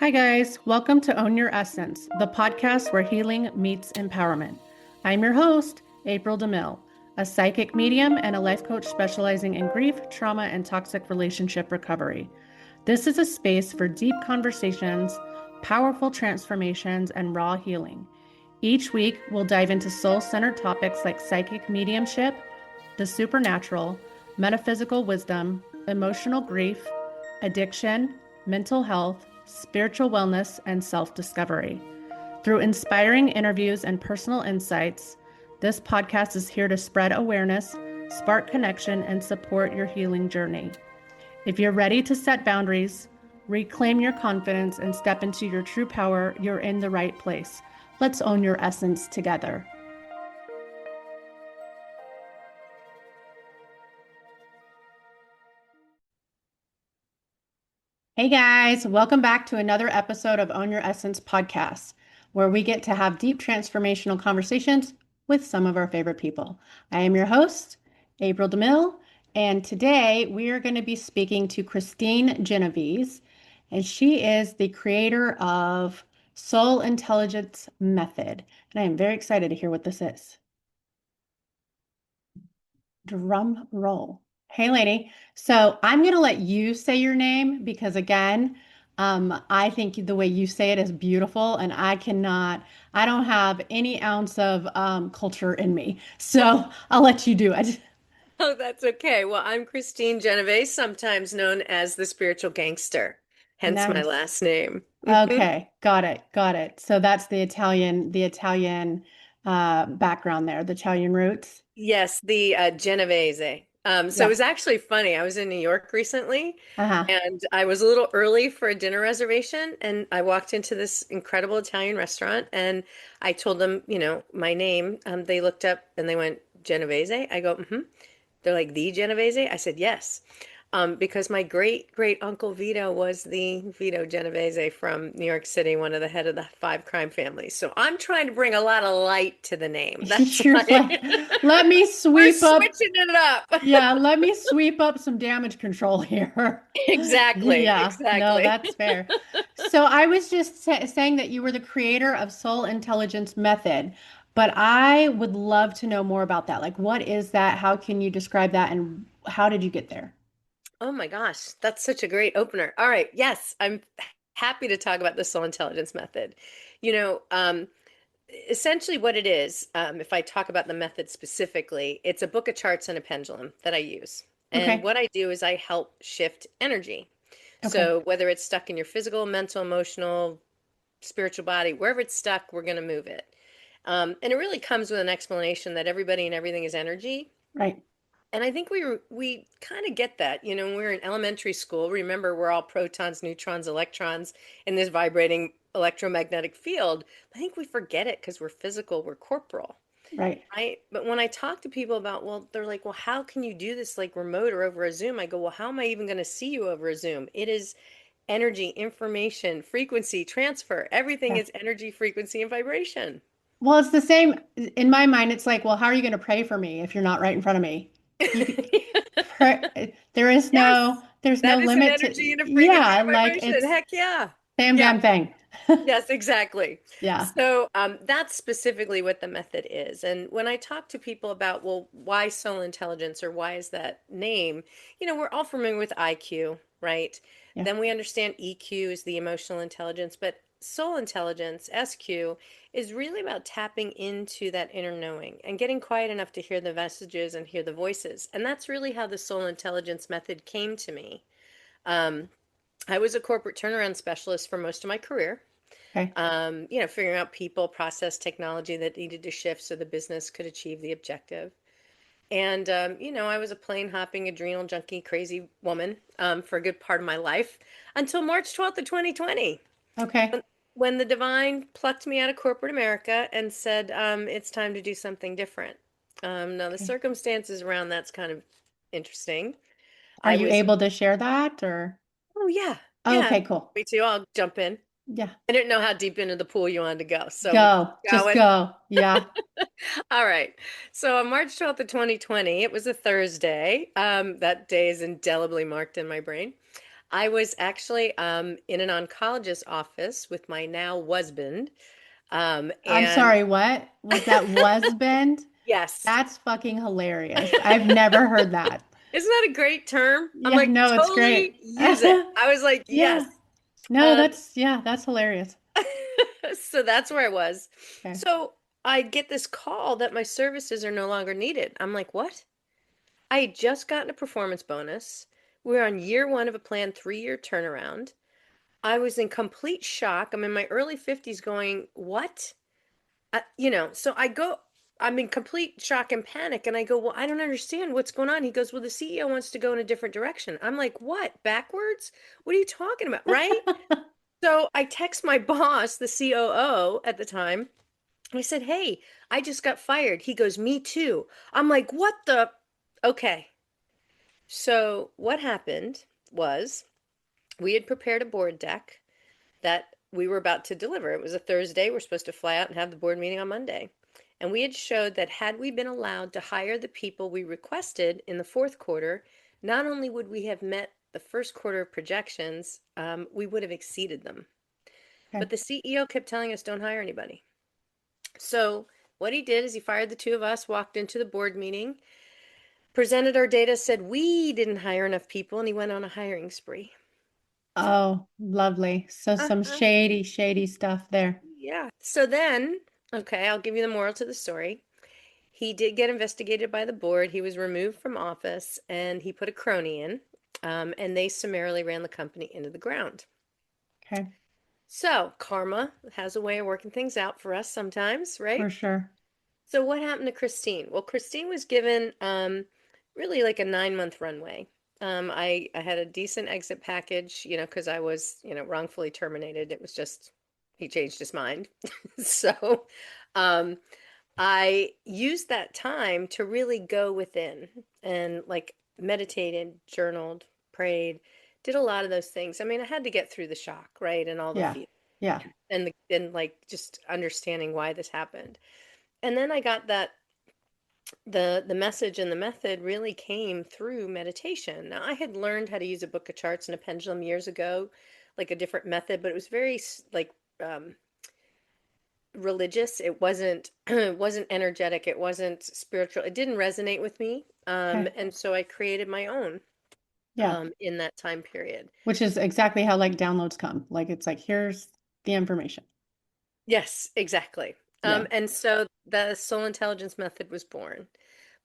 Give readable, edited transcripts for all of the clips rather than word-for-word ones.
Hi, guys. Welcome to Own Your Essence, the podcast where healing meets empowerment. I'm your host, April DeMille, a psychic medium and a life coach specializing in grief, trauma, and toxic relationship recovery. This is a space for deep conversations, powerful transformations, and raw healing. Each week, we'll dive into soul centered topics like psychic mediumship, the supernatural, metaphysical wisdom, emotional grief, addiction, mental health, spiritual wellness, and self discovery. Through inspiring interviews and personal insights, this podcast is here to spread awareness, spark connection, and support your healing journey. If you're ready to set boundaries, reclaim your confidence, and step into your true power, you're in the right place. Let's own your essence together. Hey guys, welcome back to another episode of Own Your Essence podcast, where we get to have deep transformational conversations with some of our favorite people. I am your host, April DeMille, and today we are going to be speaking to Kristine Genovese, and she is the creator of Soul Intelligence Method. And I am very excited to hear what this is. Drum roll. Hey, lady. So I'm going to let you say your name because, again, I think the way you say it is beautiful, and I don't have any ounce of culture in me. So I'll let you do it. Oh, that's okay. Well, I'm Kristine Genovese, sometimes known as the spiritual gangster, hence my Nice. last name. Okay, got it, got it. So that's the Italian background there, the Italian roots. Yes, the Genovese. So it Yeah. was actually funny. I was in New York recently, Uh-huh. and I was a little early for a dinner reservation, and I walked into this incredible Italian restaurant, and I told them, my name. They looked up and they went, Genovese. I go, mm-hmm. They're like, the Genovese? I said, yes. Because my great great uncle Vito was the Vito Genovese from New York City, one of the head of the five crime families. So I'm trying to bring a lot of light to the name. That's You're why like, let me we're sweep up. switching it up. Yeah, let me sweep up some damage control here. Exactly, Yeah, no, exactly. that's fair. So I was just saying that you were the creator of Soul Intelligence Method, but I would love to know more about that. Like, what is that? How can you describe that? And how did you get there? Oh my gosh, that's such a great opener. All right, yes, I'm happy to talk about the soul intelligence method. You know, um, Essentially what it is, if I talk about the method specifically, it's a book of charts and a pendulum that I use. And Okay. what I do is I help shift energy. Okay. So whether it's stuck in your physical, mental, emotional, spiritual body, wherever it's stuck, we're going to move it. And it really comes with an explanation that everybody and everything is energy. Right. And I think we kind of get that, when we're in elementary school. Remember, we're all protons, neutrons, electrons in this vibrating electromagnetic field. I think we forget it because we're physical, we're corporal, Right. right? But when I talk to people about, well, they're like, well, how can you do this like remote or over a Zoom? I go, well, how am I even going to see you over a Zoom? It is energy, information, frequency, transfer. Everything Yeah. is energy, frequency, and vibration. Well, it's the same in my mind. It's like, well, how are you going to pray for me if you're not right in front of me? You could pray, Yes, there's no that is an limit energy to, and a frequency yeah, and like vibration. it's Heck yeah. bam, Yeah. bam, bang. Yes, exactly. Yeah. So that's specifically what the method is. And when I talk to people about, well, why soul intelligence or why is that name, we're all familiar with IQ, right? Yeah. Then we understand EQ is the emotional intelligence, but soul intelligence, SQ, is really about tapping into that inner knowing and getting quiet enough to hear the messages and hear the voices. And that's really how the soul intelligence method came to me. Um, I was a corporate turnaround specialist for most of my career, Okay. figuring out people, process, technology that needed to shift so the business could achieve the objective. And, I was a plane hopping, adrenal junkie, crazy woman for a good part of my life until March 12th of 2020, Okay. when the divine plucked me out of corporate America and said, it's time to do something different. Now, the Okay. circumstances around that's kind of interesting. Are I you was, able to share that or? oh, yeah, yeah, Okay, cool. me too. I'll jump in. Yeah. I didn't know how deep into the pool you wanted to go, so we'll Go. keep Just going. go. Yeah. All right. So on March 12th of 2020, it was a Thursday. That day is indelibly marked in my brain. I was actually in an oncologist's office with my now husband. I'm And sorry, what? Was that husband? yes, That's fucking hilarious. I've never heard that. isn't that a great term? I'm Yeah, like, no, it's totally great. use it. I was like, yes. Yeah. No, Um, that's hilarious. so that's where I was. Okay. So I get this call that my services are no longer needed. I'm like, what? I had just gotten a performance bonus. We're on year one of a planned 3-year turnaround. I was in complete shock. I'm in my early 50s going, what? So I'm in complete shock and panic. And I go, well, I don't understand what's going on. He goes, well, the CEO wants to go in a different direction. I'm like, what? Backwards? What are you talking about? Right? So I text my boss, the COO at the time. I said, hey, I just got fired. He goes, me too. I'm like, what the? Okay. So what happened was we had prepared a board deck that we were about to deliver. It was a Thursday. We're supposed to fly out and have the board meeting on Monday. And we had showed that had we been allowed to hire the people we requested in the fourth quarter, not only would we have met the first quarter projections, we would have exceeded them. Okay. But the CEO kept telling us, don't hire anybody. So what he did is he fired the two of us, walked into the board meeting, presented our data, said we didn't hire enough people, and he went on a hiring spree. Oh, lovely. So some Uh-huh. shady, shady stuff there. Yeah. So then, okay, I'll give you the moral to the story. He did get investigated by the board. He was removed from office and he put a crony in, and they summarily ran the company into the ground. Okay. So, karma has a way of working things out for us sometimes, For right? sure. So, what happened to Kristine? Well, Kristine was given really like a 9-month runway. I had a decent exit package, because I was, wrongfully terminated. It was just, he changed his mind. So, um, I used that time to really go within and like meditated, journaled, prayed, did a lot of those things. I mean, I had to get through the shock, right? And all the Yeah. fear Yeah. and like just understanding why this happened. And then I got that the message and the method really came through meditation. Now, I had learned how to use a book of charts and a pendulum years ago, like a different method, but it was very like um religious. It wasn't it wasn't energetic, it wasn't spiritual. It didn't resonate with me. Okay. And so I created my own Yeah. in that time period. Which is exactly how like downloads come. Like it's like, here's the information. Yes, exactly. Yeah. And so the soul intelligence method was born.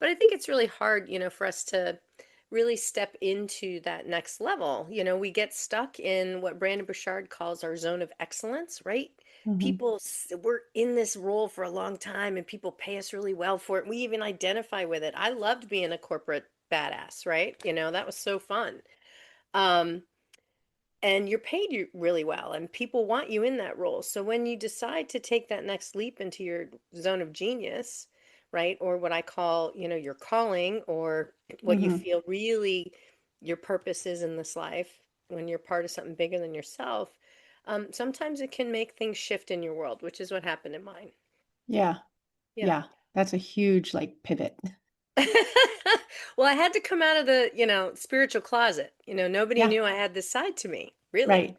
But I think it's really hard, for us to really step into that next level. We get stuck in what Brandon Burchard calls our zone of excellence, right? Hmm. We're in this role for a long time and people pay us really well for it. We even identify with it. I loved being a corporate badass, right? That was so fun. Um, and you're paid really well and people want you in that role. So when you decide to take that next leap into your zone of genius, right, or what I call, your calling, or what you Hmm. feel really your purpose is in this life, when you're part of something bigger than yourself, sometimes it can make things shift in your world, which is what happened in mine. Yeah. Yeah. Yeah. That's a huge like pivot. Well, I had to come out of the, spiritual closet. Nobody Yeah. knew I had this side to me, really. Right.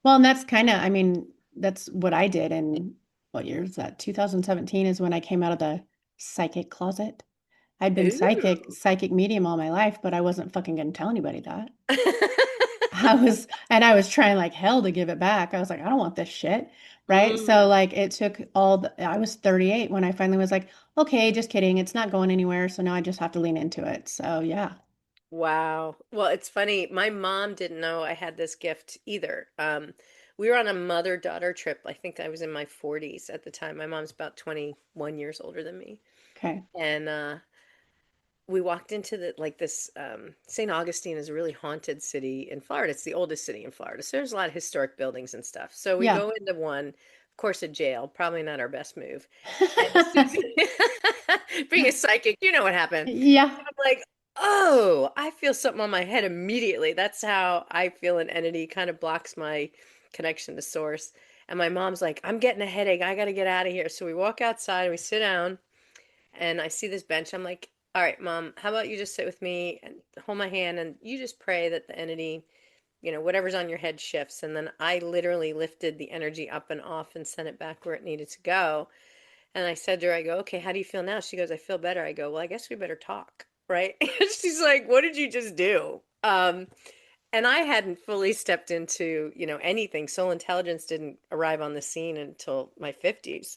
Well, and that's kind of, I mean, that's what I did in what year is that? 2017 is when I came out of the psychic closet. I'd been Ooh. psychic medium all my life, but I wasn't fucking gonna tell anybody that. I was trying like hell to give it back. I was like, I don't want this shit. Right. So Mm. like it took I was 38 when I finally was like, okay, just kidding. It's not going anywhere. So now I just have to lean into it. So yeah. Wow. Well, it's funny. My mom didn't know I had this gift either. We were on a mother-daughter trip. I think I was in my 40s at the time. My mom's about 21 years older than me. Okay. And we walked into this St. Augustine is a really haunted city in Florida. It's the oldest city in Florida. So there's a lot of historic buildings and stuff. So we Yeah. go into one, of course, a jail, probably not our best move. And as soon as being a psychic, you know what happened. Yeah. I'm like, oh, I feel something on my head immediately. That's how I feel an entity kind of blocks my connection to source. And my mom's like, I'm getting a headache. I got to get out of here. So we walk outside and we sit down and I see this bench. I'm like, all right, mom, how about you just sit with me and hold my hand and you just pray that the entity whatever's on your head shifts. And then I literally lifted the energy up and off and sent it back where it needed to go. And I said to her, I go, okay, how do you feel now? She goes, I feel better. I go, well, I guess we better talk, right? She's like, what did you just do? And I hadn't fully stepped into, anything. Soul intelligence didn't arrive on the scene until my 50s.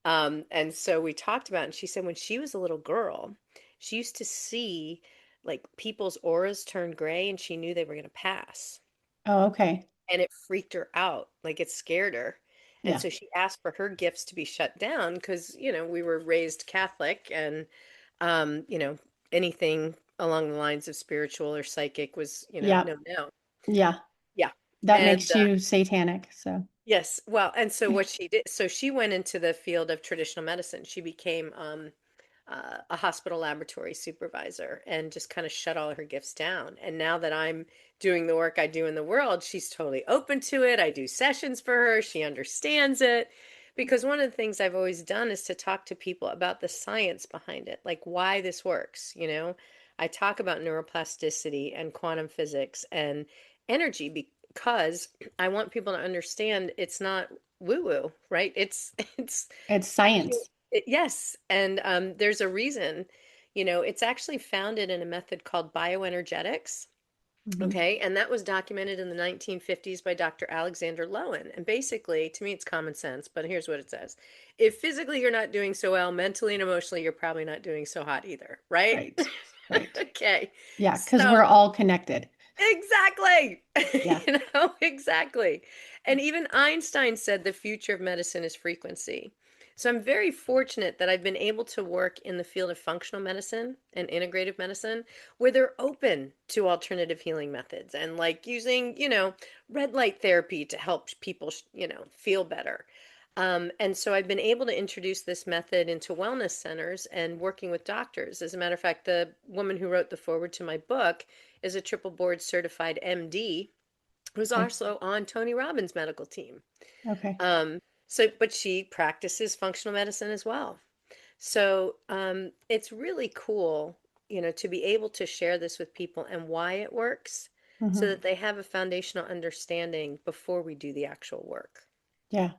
And so we talked about it, and she said when she was a little girl, she used to see like people's auras turn gray and she knew they were going to pass. Oh, okay. And it freaked her out, like it scared her. And Yeah. so she asked for her gifts to be shut down because, we were raised Catholic and, um, you know, anything along the lines of spiritual or psychic was, Yeah. no, no. Yeah. Yeah. That And makes you satanic. So, yes, well, and so what she did, so she went into the field of traditional medicine. She became a hospital laboratory supervisor and just kind of shut all her gifts down. And now that I'm doing the work I do in the world, she's totally open to it. I do sessions for her. She understands it. Because one of the things I've always done is to talk to people about the science behind it, like why this works. I talk about neuroplasticity and quantum physics and energy because I want people to understand it's not woo-woo, right? It's it's actually, science. yes, and there's a reason. It's actually founded in a method called bioenergetics. Hmm. Okay, and that was documented in the 1950s by Dr. Alexander Lowen. And basically, to me, it's common sense, but here's what it says. If physically you're not doing so well, mentally and emotionally, you're probably not doing so hot either, right? Right. Right. Okay, Yeah. Because we're so all connected. exactly. Yeah. Exactly. And even Einstein said the future of medicine is frequency. So I'm very fortunate that I've been able to work in the field of functional medicine and integrative medicine where they're open to alternative healing methods and like using, red light therapy to help people, feel better. And so I've been able to introduce this method into wellness centers and working with doctors. As a matter of fact, the woman who wrote the foreword to my book is a triple board certified MD who's Okay. also on Tony Robbins' medical team. Okay. But she practices functional medicine as well. So it's really cool, to be able to share this with people and why it works so Hmm. that they have a foundational understanding before we do the actual work. Yeah.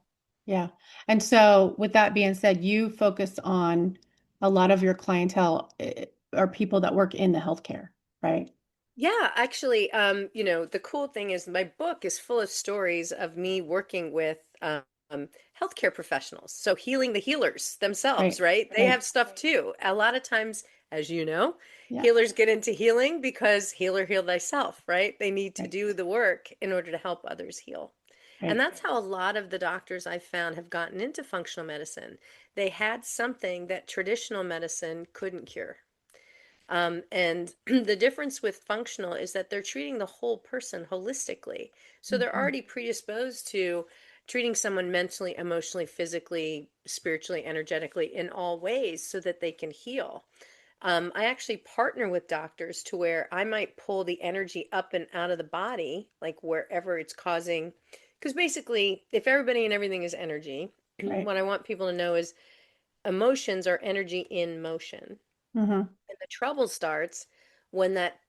Yeah. And so, with that being said, you focus on a lot of your clientele are people that work in the healthcare, right? Yeah, actually, the cool thing is my book is full of stories of me working with healthcare professionals. So healing the healers themselves, Right. right? They Right. have stuff too. A lot of times, as you know, Yeah. healers get into healing because healer heal thyself, right? They need to Right. do the work in order to help others heal. And Right. that's how a lot of the doctors I've found have gotten into functional medicine. They had something that traditional medicine couldn't cure. And the difference with functional is that they're treating the whole person holistically. So they're Mhm. already predisposed to treating someone mentally, emotionally, physically, spiritually, energetically in all ways so that they can heal. I actually partner with doctors to where I might pull the energy up and out of the body, like wherever it's causing. Because basically, if everybody and everything is energy, Right. what I want people to know is emotions are energy in motion. Hmm. And the trouble starts when that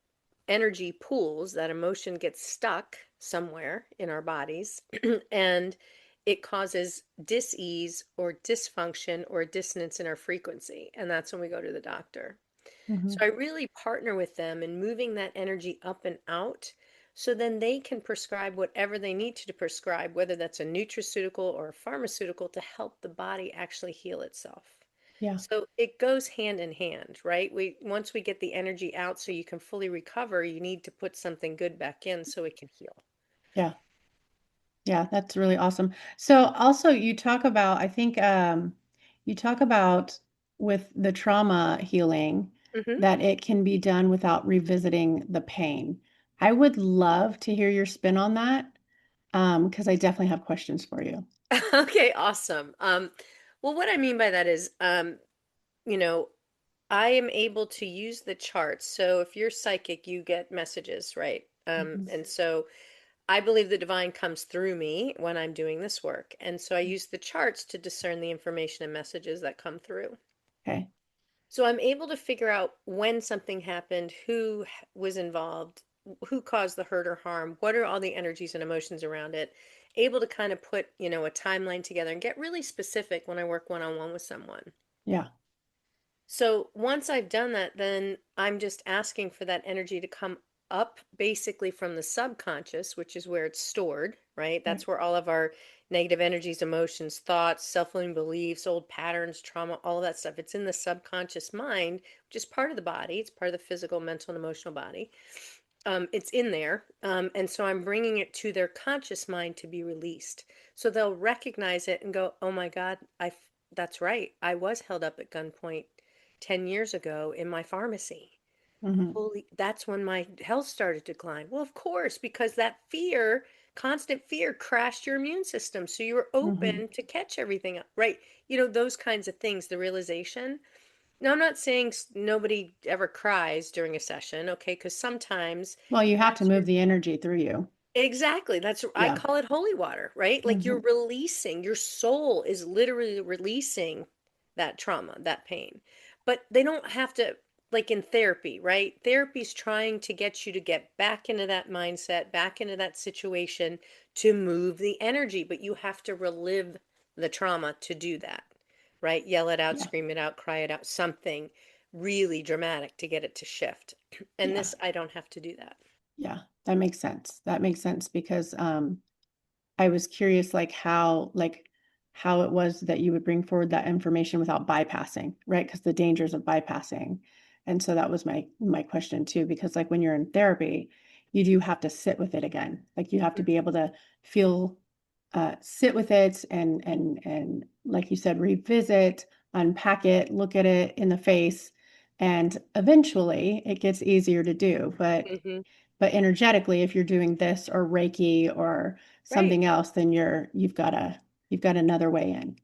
energy pools, that emotion gets stuck somewhere in our bodies, and it causes dis-ease or dysfunction or dissonance in our frequency. And that's when we go to the doctor. Hmm. So I really partner with them in moving that energy up and out so then they can prescribe whatever they need to prescribe, whether that's a nutraceutical or a pharmaceutical to help the body actually heal itself. Yeah. So it goes hand in hand, right? We once we get the energy out so you can fully recover, you need to put something good back in so it can heal. Yeah. Yeah. That's really awesome. So also you talk about, I think you talk about with the trauma healing Hmm. that it can be done without revisiting the pain. I would love to hear your spin on that because I definitely have questions for you. Okay, awesome. Well, what I mean by that is, you know, I am able to use the charts. So if you're psychic, you get messages, right? Mhm. And so I believe the divine comes through me when I'm doing this work. And so I use the charts to discern the information and messages that come through. Okay. So I'm able to figure out when something happened, who was involved, who caused the hurt or harm, what are all the energies and emotions around it, able to kind of put, a timeline together and get really specific when I work one-on-one with someone. Yeah. So once I've done that, then I'm just asking for that energy to come up basically from the subconscious, which is where it's stored, right? Right. That's where all of our negative energies, emotions, thoughts, self-limiting beliefs, old patterns, trauma, all of that stuff. It's in the subconscious mind, which is part of the body. It's part of the physical, mental, and emotional body. It's in there. And so I'm bringing it to their conscious mind to be released. So they'll recognize it and go, oh my God, that's right. I was held up at gunpoint 10 years ago in my pharmacy. Hmm. Holy, that's when my health started to decline. Well, of course, because that fear, constant fear, crashed your immune system. So you were Hmm. open to catch everything up, right? Those kinds of things, the realization. Now, I'm not saying nobody ever cries during a session, okay? Because sometimes Well, you have to that's your move the energy through you. exactly. I Yeah. call it holy water, right? Like Hmm. you're releasing, your soul is literally releasing that trauma, that pain. But they don't have to, like in therapy, right? Therapy's trying to get you to get back into that mindset, back into that situation to move the energy, but you have to relive the trauma to do that, right? Yell it out, Yeah. scream it out, cry it out, something really dramatic to get it to shift. And Yeah. this, I don't have to do that. Yeah. That makes sense. That makes sense because I was curious how it was that you would bring forward that information without bypassing, right? Because the dangers of bypassing. And so that was my question too, because like when you're in therapy, you do have to sit with it again. Like you have to be able to feel sit with it and like you said, revisit, unpack it, look at it in the face. And eventually it gets easier to do. Hmm. But energetically, if you're doing this or Reiki or Right. something else, then you've got another way in.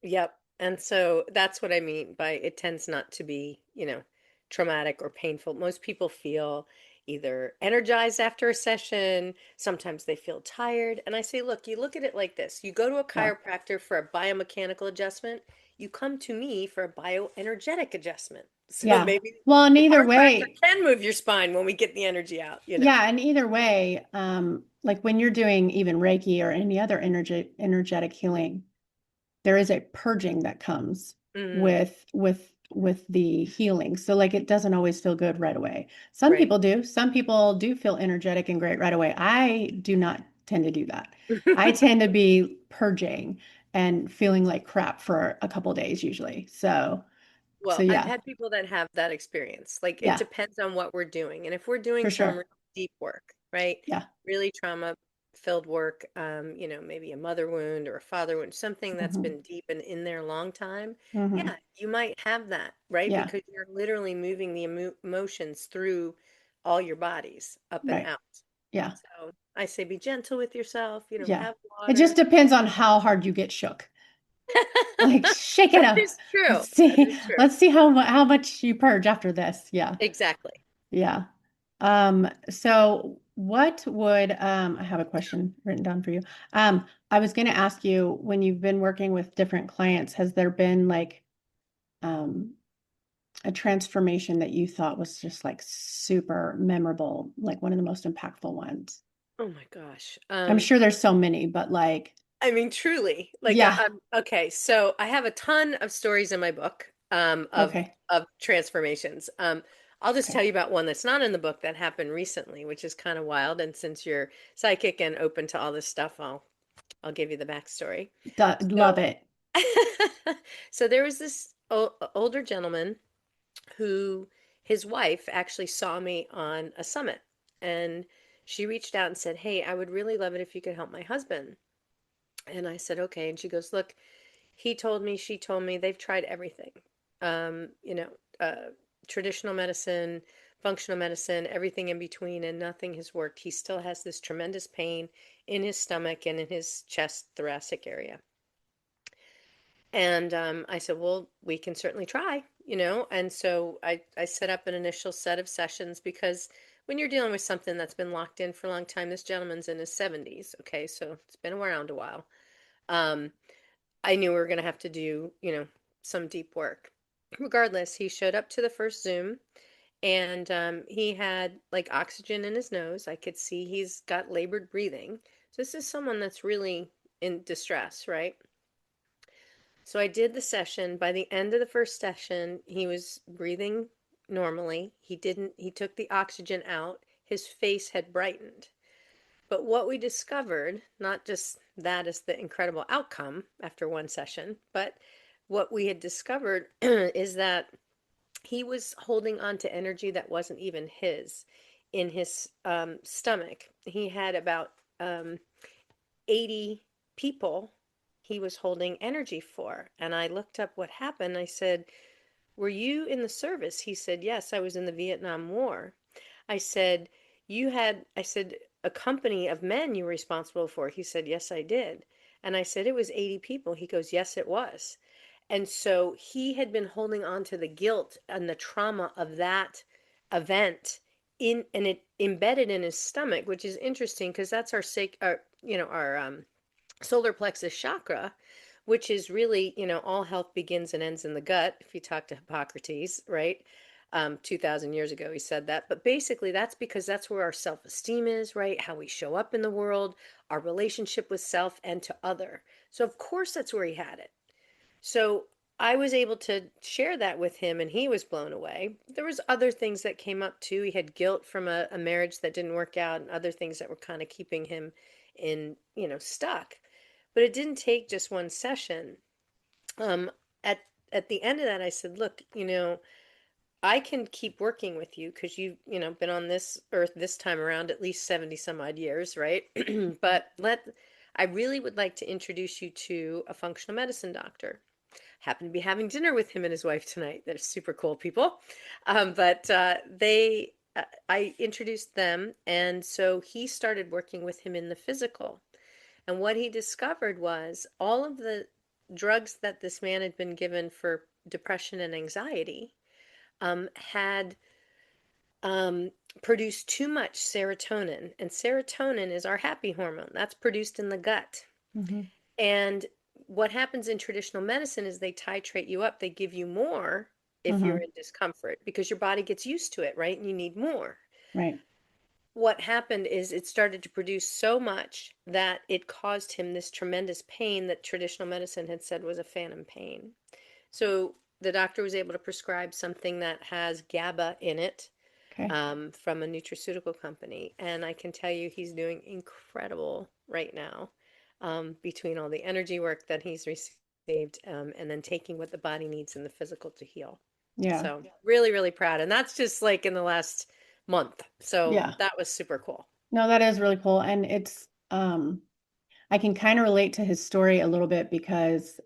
Yep. And so that's what I mean by it tends not to be, traumatic or painful. Most people feel either energized after a session, sometimes they feel tired. And I say, look, you look at it like this. You go to a Yeah. chiropractor for a biomechanical adjustment, you come to me for a bioenergetic adjustment. So Yeah. maybe Well, and the either chiropractor way, can move your spine when we get the energy out. yeah, and either way, like when you're doing even Reiki or any other energetic healing, there is a purging that comes Mm, with the healing. So like it doesn't always feel good right away. Some right. people do. Some people do feel energetic and great right away. I do not tend to do that. I tend to be purging and feeling like crap for a couple days usually. So Well, I've yeah. had people that have that experience. Like it Yeah, depends on what we're doing. And if we're doing for some sure. really deep work, right? Yeah. Really trauma filled work, maybe a mother wound or a father wound, something that's Hmm. been deep and in there a long time. Hmm. Yeah, you might have that, right? Yeah. Because you're literally moving the emotions through all your bodies up and Right. out. Yeah. So I say be gentle with yourself, Yeah. have It just water. depends on how hard you get shook. Like shake it That up. is true. Let's That see. is true. Let's see how much you purge after this. Yeah. Exactly. Yeah. So what would I have a question written down for you. I was going to ask you when you've been working with different clients, has there been like um a transformation that you thought was just like super memorable, like one of the most impactful ones? Oh my gosh. I'm sure there's so many, but like, I mean, truly, like, yeah. okay, so I have a ton of stories in my book, Okay. of transformations. I'll just tell Okay. you about one that's not in the book that happened recently, which is kind of wild. And since you're psychic and open to all this stuff, I'll give you the backstory. Love So, it. so there was this older gentleman who his wife actually saw me on a summit, and she reached out and said, "Hey, I would really love it if you could help my husband." And I said, okay. And she goes, look, he told me, she told me they've tried everything. Um, you know, uh, Traditional medicine, functional medicine, everything in between, and nothing has worked. He still has this tremendous pain in his stomach and in his chest, thoracic area. And I said, well, we can certainly try. And so I set up an initial set of sessions because when you're dealing with something that's been locked in for a long time, this gentleman's in his 70s. Okay. So it's been around a while. Um, I knew we were going to have to do, some deep work. Regardless, he showed up to the first Zoom And he had like oxygen in his nose. I could see he's got labored breathing. So this is someone that's really in distress, right? So I did the session. By the end of the first session, he was breathing normally. He took the oxygen out. His face had brightened. But what we discovered, not just that is the incredible outcome after one session, but what we had discovered is that he was holding on to energy that wasn't even his in his stomach. He had about 80 people he was holding energy for. And I looked up what happened. I said, "Were you in the service?" He said, "Yes, I was in the Vietnam War." I said, I said, "A company of men you were responsible for?" He said, "Yes, I did." And I said, "It was 80 people." He goes, "Yes, it was." And so he had been holding on to the guilt and the trauma of that event and it embedded in his stomach, which is interesting because that's our solar plexus chakra, which is really, all health begins and ends in the gut. If you talk to Hippocrates, right? 2000 years ago, he said that. But basically, that's because that's where our self esteem is, right? How we show up in the world, our relationship with self and to other. So, of course, that's where he had it. So, I was able to share that with him and he was blown away. There was other things that came up too. He had guilt from a marriage that didn't work out and other things that were kind of keeping him in, stuck. But it didn't take just one session. Um, at at the end of that, I said, "Look, I can keep working with you because you've, been on this earth this time around at least 70 some odd years, right? But I really would like to introduce you to a functional medicine doctor. Happen to be having dinner with him and his wife tonight. They're super cool people. I introduced them, and so he started working with him in the physical. And what he discovered was all of the drugs that this man had been given for depression and anxiety had um, produced too much serotonin. And serotonin is our happy hormone, that's produced in the gut. Mm-hmm. And what happens in traditional medicine is they titrate you up, they give you more if you're Mm-hmm. in discomfort because your body gets used to it, right? And you need more. Right. What happened is it started to produce so much that it caused him this tremendous pain that traditional medicine had said was a phantom pain. So the doctor was able to prescribe something that has GABA in it Okay. from a nutraceutical company. And I can tell you he's doing incredible right now between all the energy work that he's received and then taking what the body needs in the physical to heal. Yeah. So really, really proud. And that's just like in the last month. So Yeah. that was super cool. No, that is really cool. And it's I can kind of relate to his story a little bit because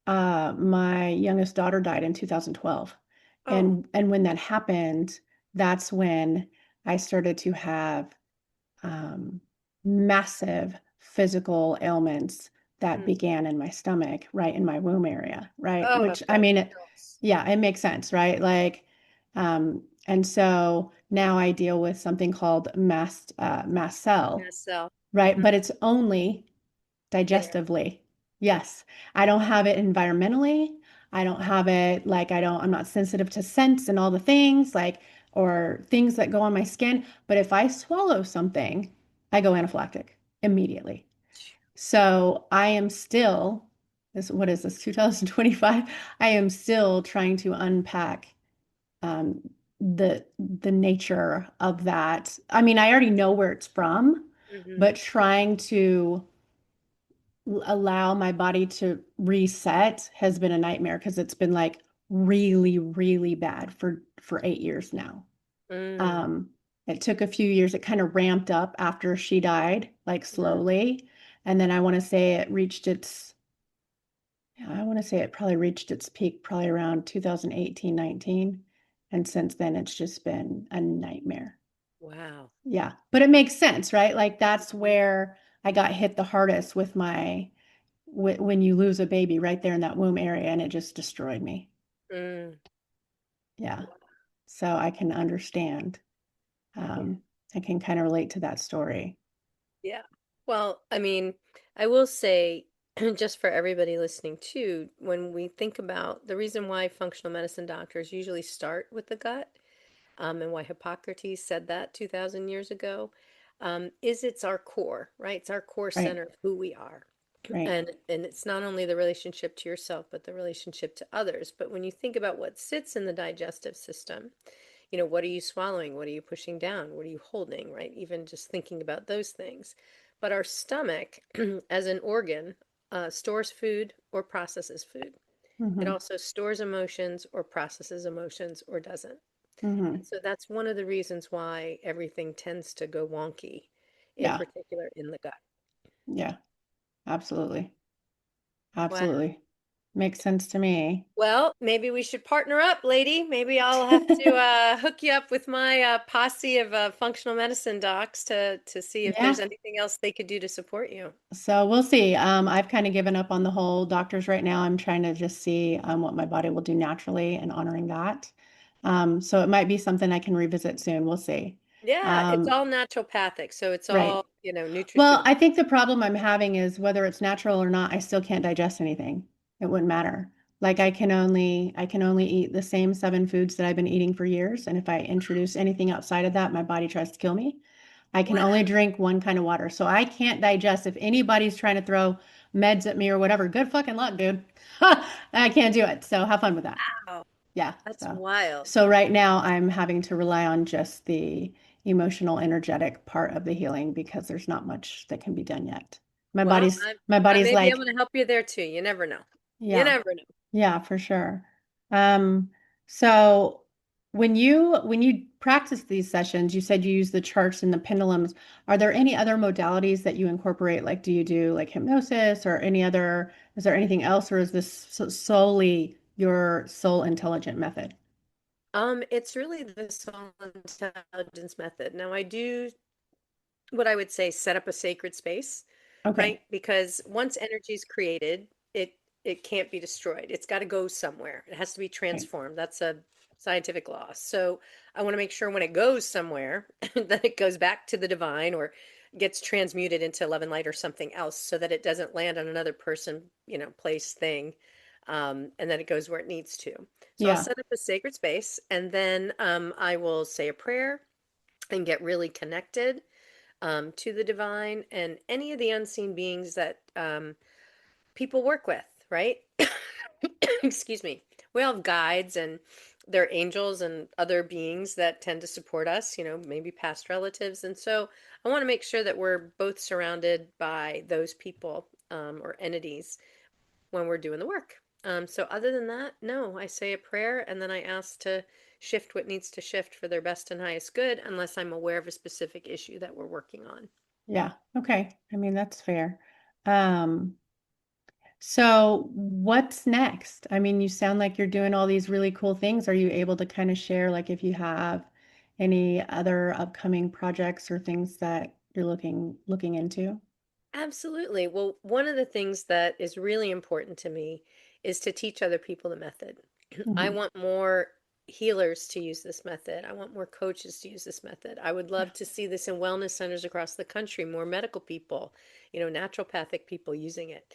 my youngest daughter died in 2012. Oh, And when that happened, that's when I started to have um, massive physical ailments that mm. began in my stomach, right in my womb area, right? Oh, Which I've I got mean, chills. yeah, it makes sense, right? Like, and so now I deal with something called mast cell, Myself. right? Hmm. But it's only There. digestively. Yes. I don't have it environmentally. I don't have it like I'm not sensitive to scents and all the things like, or things that go on my skin. But if I swallow something, I go anaphylactic immediately. So I am still, what is this, 2025? I am still trying to unpack um, the nature of that. I mean, I already know where it's from, Hmm. but trying to allow my body to reset has been a nightmare because it's been like really, really bad for 8 years now. Mm, Um, it took a few years. It kind of ramped up after she died, like mm. slowly, and then I want to say it probably reached its peak probably around 2018, 19, and since then it's just been a nightmare. Wow. Yeah, but it makes sense, right? Like that's Mhm. where I got hit the hardest with when you lose a baby right there in that womb area and it just destroyed me. Mm. Yeah. Wow. So I can understand. Yeah. Um, I can kind of relate to that story. Yeah. Well, I mean, I will say. just for everybody listening too, when we think about the reason why functional medicine doctors usually start with the gut, and why Hippocrates said that 2,000 years ago, is it's our core, right? It's our core Right. center of who we are. Right. And it's not only the relationship to yourself, but the relationship to others. But when you think about what sits in the digestive system, what are you swallowing? What are you pushing down? What are you holding, right? Even just thinking about those things. But our stomach, as an organ, stores food or processes food. It Mm-hmm. also stores emotions or processes emotions or doesn't. Mm-hmm. And so that's one of the reasons why everything tends to go wonky, in Yeah. particular in the gut. Yeah. Absolutely. Wow. Absolutely. Makes sense to me. Well, maybe we should partner up, lady. Maybe I'll have to hook you up with my posse of functional medicine docs to see if there's Yeah. anything else they could do to support you. So we'll see. I've kind of given up on the whole doctors right now. I'm trying to just see what my body will do naturally and honoring that. So it might be something I can revisit soon. We'll see. Yeah, it's Um, all naturopathic, so it's right. all, Well, nutraceutical. I think the problem I'm having is whether it's natural or not, I still can't digest anything. It wouldn't matter. Like I can only eat the same 7 foods that I've been eating for years, and if I introduce anything outside of that, my body tries to kill me. I can Wow. only drink one kind of water. So I can't digest. If anybody's trying to throw meds at me or whatever, good fucking luck, dude. I can't do it. So have fun with that. Wow. Yeah. That's So wild. so right now I'm having to rely on just the emotional energetic part of the healing because there's not much that can be done yet. My Well, body's my I body's may be able like, to help you there too. You never know. You yeah. never know. Yeah, for sure. So when you practice these sessions, you said you use the charts and the pendulums. Are there any other modalities that you incorporate? Like, do you do like hypnosis or any other, is there anything else, or is this solely your soul intelligent method? It's really the soul intelligence method. Now, I do what I would say set up a sacred space, right? Okay. Because once energy is created, it can't be destroyed. It's got to go somewhere. It has to be Right. transformed. That's a scientific law. So I want to make sure when it goes somewhere that it goes back to the divine or gets transmuted into love and light or something else so that it doesn't land on another person, place, thing, and then it goes where it needs to. So I'll Yeah. set up a sacred space and then I will say a prayer and get really connected to the divine and any of the unseen beings that people work with, right? Excuse me. We all have guides and they're angels and other beings that tend to support us, maybe past relatives. And so I want to make sure that we're both surrounded by those people or entities when we're doing the work. So other than that, no, I say a prayer and then I ask to shift what needs to shift for their best and highest good, unless I'm aware of a specific issue that we're working on. Yeah. Okay. I mean, that's fair. Um, So what's next? I mean, you sound like you're doing all these really cool things. Are you able to kind of share, like, if you have any other upcoming projects or things that you're looking into? Absolutely. Well, one of the things that is really important to me is to teach other people the method. I Hmm. want more healers to use this method. I want more coaches to use this method. I would Yeah. love to see this in wellness centers across the country, more medical people, naturopathic people using it.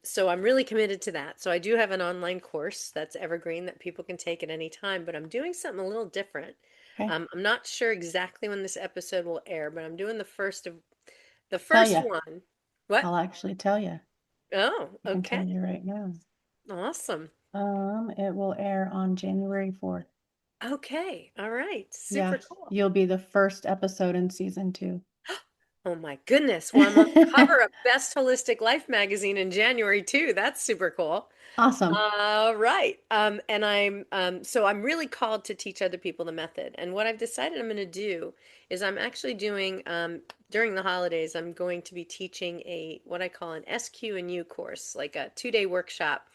So I'm really committed to that. So I do have an online course that's evergreen that people can take at any time, but I'm doing something a little different. Okay. I'm not sure exactly when this episode will air, but I'm doing the Tell first you. one. What? I'll actually tell you. Oh, I can tell okay. you right now. Awesome. It will air on January 4th. Okay. All right. Yeah. Super cool. You'll be the first episode in season 2. Oh my goodness. Well, I'm on the cover of Best Holistic Life magazine in January too. That's super cool. Awesome. All right. And I'm really called to teach other people the method. And what I've decided I'm going to do is I'm actually doing during the holidays, I'm going to be teaching a what I call an SQ and U course, like a 2-day workshop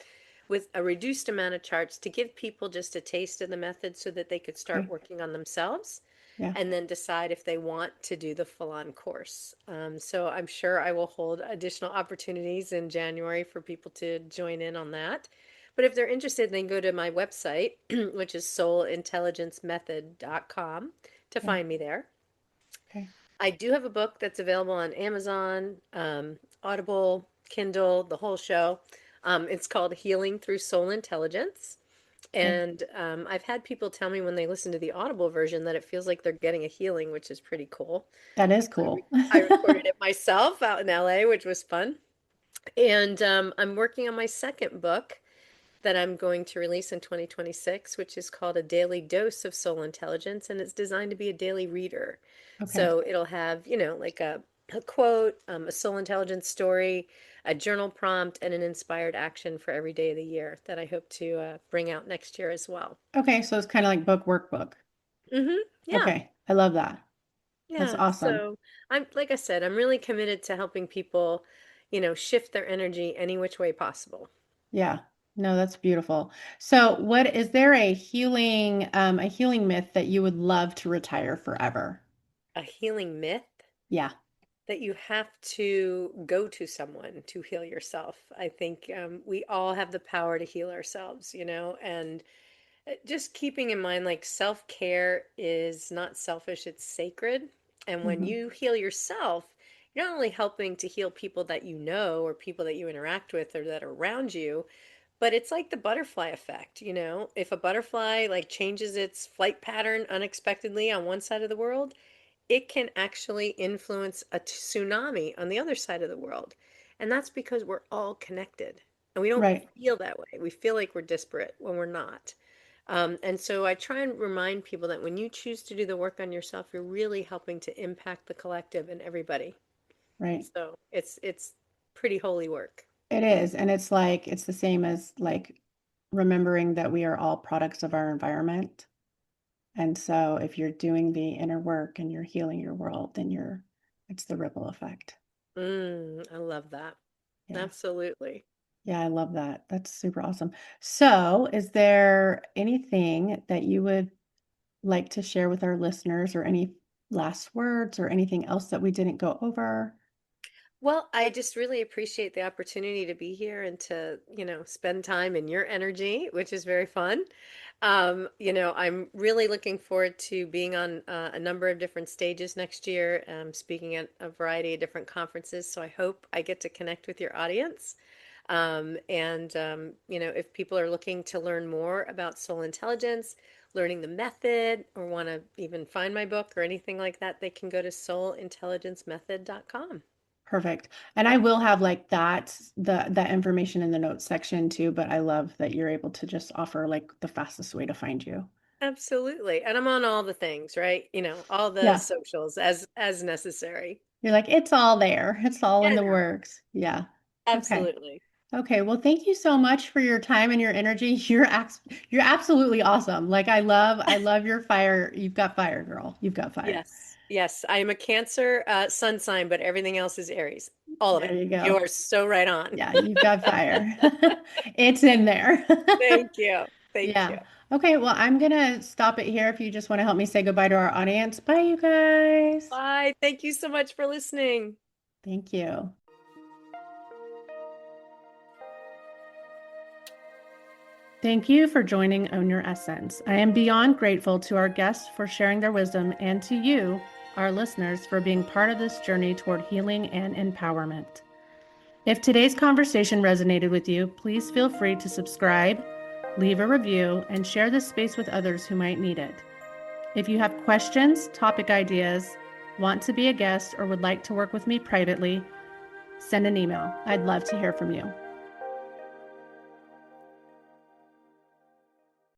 with a reduced amount of charts to give people just a taste of the method so that they could start Okay. working on themselves Yeah. and then decide if they want to do the full-on course. So I'm sure I will hold additional opportunities in January for people to join in on that. But if they're interested, they can go to my website, which is soulintelligencemethod.com, to Yeah. find me there. Okay. I do have a book that's available on Amazon. Audible, Kindle, the whole show. It's called Healing Through Soul Intelligence. Okay. And I've had people tell me when they listen to the Audible version that it feels like they're getting a healing, which is pretty cool. That is I, re cool. I recorded it myself out in LA, which was fun. And I'm working on my second book that I'm going to release in 2026, which is called A Daily Dose of Soul Intelligence, and it's designed to be a daily reader. Okay. So it'll have, like a quote, a soul intelligence story, a journal prompt, and an inspired action for every day of the year that I hope to bring out next year as well. Okay. So it's kind of like book workbook. Yeah, Okay. I love that. That's yeah. awesome. So like I said, I'm really committed to helping people, shift their energy any which way possible. Yeah. No, that's beautiful. So what is there a healing myth that you would love to retire forever? A healing myth Yeah. that you have to go to someone to heal yourself. I think we all have the power to heal ourselves, and just keeping in mind like self-care is not selfish, it's sacred. And when Hmm. you heal yourself, you're not only helping to heal people that you know or people that you interact with or that are around you, but it's like the butterfly effect, If a butterfly like changes its flight pattern unexpectedly on one side of the world, it can actually influence a tsunami on the other side of the world. And that's because we're all connected. And we don't Right. feel that way. We feel like we're disparate when we're not. And so I try and remind people that when you choose to do the work on yourself, you're really helping to impact the collective and everybody. Right. So it's pretty holy work. It is. And it's like it's the same as like remembering that we are all products of our environment. And so if you're doing the inner work and you're healing your world, then it's the ripple effect. I love that. Yeah. Absolutely. Yeah, I love that. That's super awesome. So, is there anything that you would like to share with our listeners or any last words or anything else that we didn't go over? Well, I just really appreciate the opportunity to be here and to, spend time in your energy, which is very fun. I'm really looking forward to being on a number of different stages next year, speaking at a variety of different conferences. So I hope I get to connect with your audience. If people are looking to learn more about soul intelligence, learning the method, or want to even find my book or anything like that, they can go to soulintelligencemethod.com. Perfect. And I will have like that information in the notes section too, but I love that you're able to just offer like the fastest way to find you. Absolutely. And I'm on all the things, right? All the Yeah. socials as necessary. You're like, it's all there. It's all Yeah, in I the know. works. Yeah. Okay. Absolutely. Okay, well, thank you so much for your time and your energy. You're absolutely awesome. Like I love your fire. You've got fire, girl. You've got fire. Yes. Yes. I am a Cancer sun sign, but everything else is Aries. All of There it. you You go. are so right on. Yeah, you've got fire. It's in there. Thank you. Thank you. Yeah. Okay, well, I'm gonna stop it here if you just want to help me say goodbye to our audience. Bye, you guys. Bye. Thank you so much for listening. Thank you. Thank you for joining Own Your Essence. I am beyond grateful to our guests for sharing their wisdom and to you, our listeners, for being part of this journey toward healing and empowerment. If today's conversation resonated with you, please feel free to subscribe, leave a review, and share this space with others who might need it. If you have questions, topic ideas, want to be a guest, or would like to work with me privately, send an email. I'd love to hear from you.